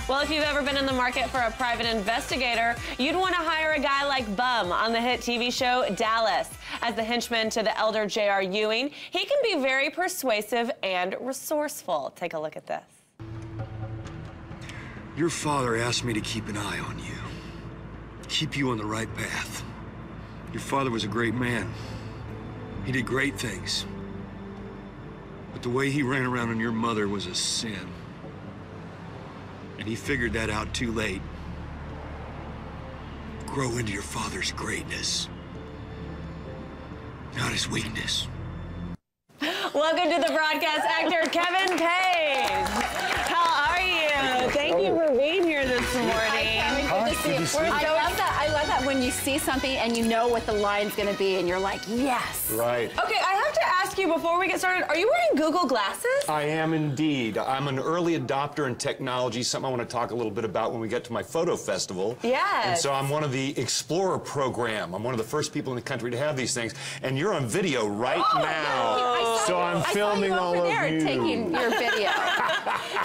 Well, if you've ever been in the market for a private investigator, you'd want to hire a guy like Bum on the hit TV show Dallas. As the henchman to the elder J.R. Ewing, he can be very persuasive and resourceful. Take a look at this. Your father asked me to keep an eye on you, keep you on the right path. Your father was a great man. He did great things. But the way he ran around on your mother was a sin. And he figured that out too late. Grow into your father's greatness, not his weakness. Welcome to the broadcast, actor Kevin Page. How are you? Thank you for being here this morning. Good to see you. I love that when you see something and you know what the line's going to be and you're like, yes. Right. Okay, I have to ask you before we get started, are you wearing Google glasses? I am indeed. I'm an early adopter in technology, something I want to talk a little bit about when we get to my photo festival. Yes. And so I'm one of the Explorer program. I'm one of the first people in the country to have these things. And you're on video right now. So I'm filming all of you. Taking your video.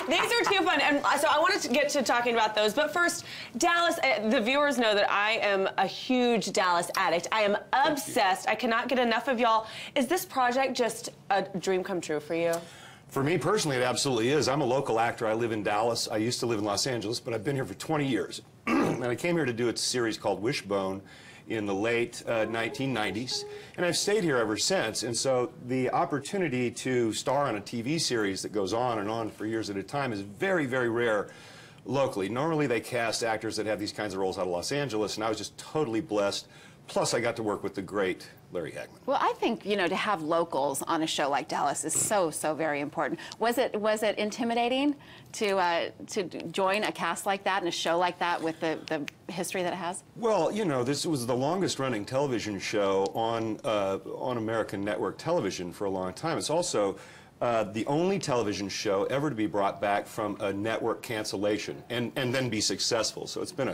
These are too fun. And so I wanted to get to talking about those. But first, Dallas, the viewers know that I am a huge Dallas addict. I am obsessed. I cannot get enough of y'all. Is this project just a dream come true for you? For me personally, it absolutely is. I'm a local actor. I live in Dallas. I used to live in Los Angeles, but I've been here for 20 years. And I came here to do a series called Wishbone in the late 1990s, and I've stayed here ever since. And so the opportunity to star on a TV series that goes on and on for years at a time is very, very rare locally. Normally they cast actors that have these kinds of roles out of Los Angeles, and I was just totally blessed. Plus, I got to work with the great Larry Hagman. Well, I think, you know, to have locals on a show like Dallas is so very important. Was it intimidating to join a cast like that and a show like that with the history that it has? Well, you know, this was the longest-running television show on American network television for a long time. It's also the only television show ever to be brought back from a network cancellation and then be successful. So it's been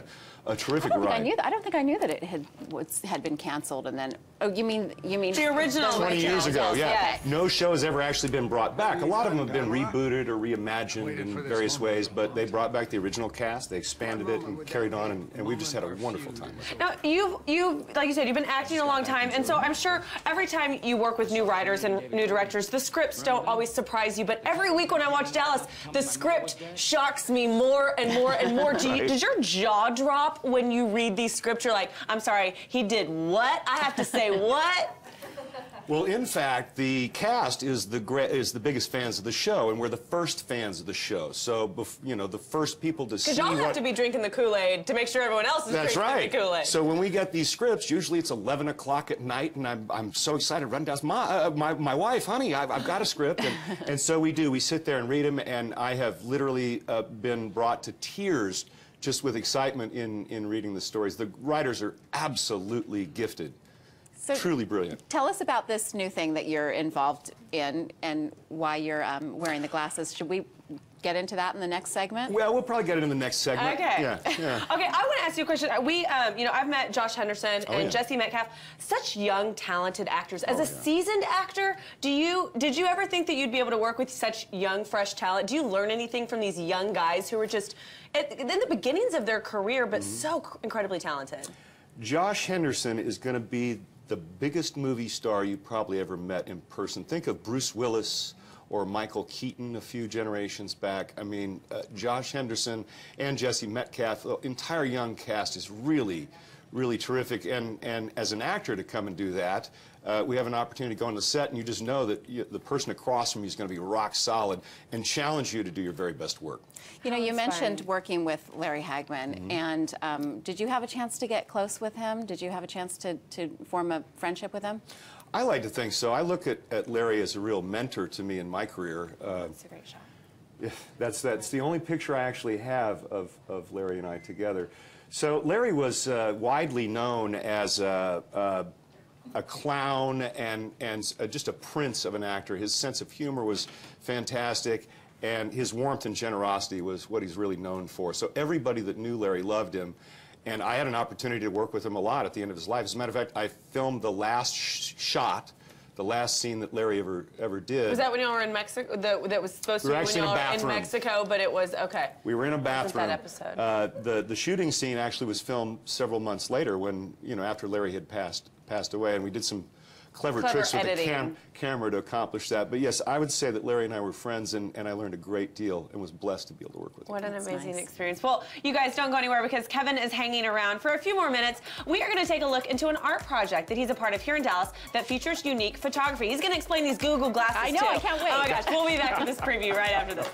a terrific ride. I don't think I knew that it had been canceled and then. Oh, you mean the original? 20 years ago, yeah. Yes. No show has ever actually been brought back. A lot of them have been rebooted or reimagined in various ways, but they brought back the original cast. They expanded it and carried on, and we've just had a wonderful time with it. Now, you like you said, you've been acting a long time, and so I'm sure every time you work with new writers and new directors, the scripts don't always surprise you. But every week when I watch Dallas, the script shocks me more and more and more. Does your jaw drop when you read these scripts? You're like, I'm sorry, he did what? I have to say what? Well, in fact, the cast is the biggest fans of the show, and we're the first fans of the show. So, you know, the first people to see what... Because y'all have to be drinking the Kool-Aid to make sure everyone else is drinking the Kool-Aid. So when we get these scripts, usually it's 11 o'clock at night, and I'm so excited, run down, my wife, honey, I've got a script. And so we do. We sit there and read them, and I have literally been brought to tears just with excitement in reading the stories. The writers are absolutely gifted. So truly brilliant. Tell us about this new thing that you're involved in and why you're wearing the glasses. Should we get into that in the next segment? Well, we'll probably get it in the next segment. Okay. Yeah. Okay, I want to ask you a question. You know, I've met Josh Henderson and Jesse Metcalfe, such young, talented actors. As a seasoned actor, did you ever think that you'd be able to work with such young, fresh talent? Do you learn anything from these young guys who are just in the beginnings of their career, but so incredibly talented? Josh Henderson is going to be the biggest movie star you probably ever met in person. Think of Bruce Willis or Michael Keaton a few generations back. I mean, Josh Henderson and Jesse Metcalfe, the entire young cast is really terrific. And as an actor to come and do that, we have an opportunity to go on the set and you just know that the person across from you is going to be rock solid and challenge you to do your very best work. You know, you mentioned working with Larry Hagman, and did you have a chance to get close with him? Did you have a chance to form a friendship with him? I like to think so. I look at Larry as a real mentor to me in my career. That's a great shot. Yeah, that's the only picture I actually have of Larry and I together. So Larry was widely known as a clown and just a prince of an actor. His sense of humor was fantastic, and his warmth and generosity was what he's really known for. So everybody that knew Larry loved him, and I had an opportunity to work with him a lot at the end of his life. As a matter of fact, I filmed the last shot the last scene that Larry ever did. Was that when you were in Mexico? That was supposed to We be were when actually you in a were bathroom. in Mexico, but it was okay. We were in a bathroom. That episode. The shooting scene actually was filmed several months later, when after Larry had passed away, and we did some clever tricks with the camera to accomplish that. But yes, I would say that Larry and I were friends, and I learned a great deal and was blessed to be able to work with him. What an That's amazing nice. experience. Well, you guys don't go anywhere because Kevin is hanging around for a few more minutes. We are going to take a look into an art project that he's a part of here in Dallas that features unique photography. He's going to explain these Google glasses I know, too. I can't wait. Oh my gosh, we'll be back with this preview right after this.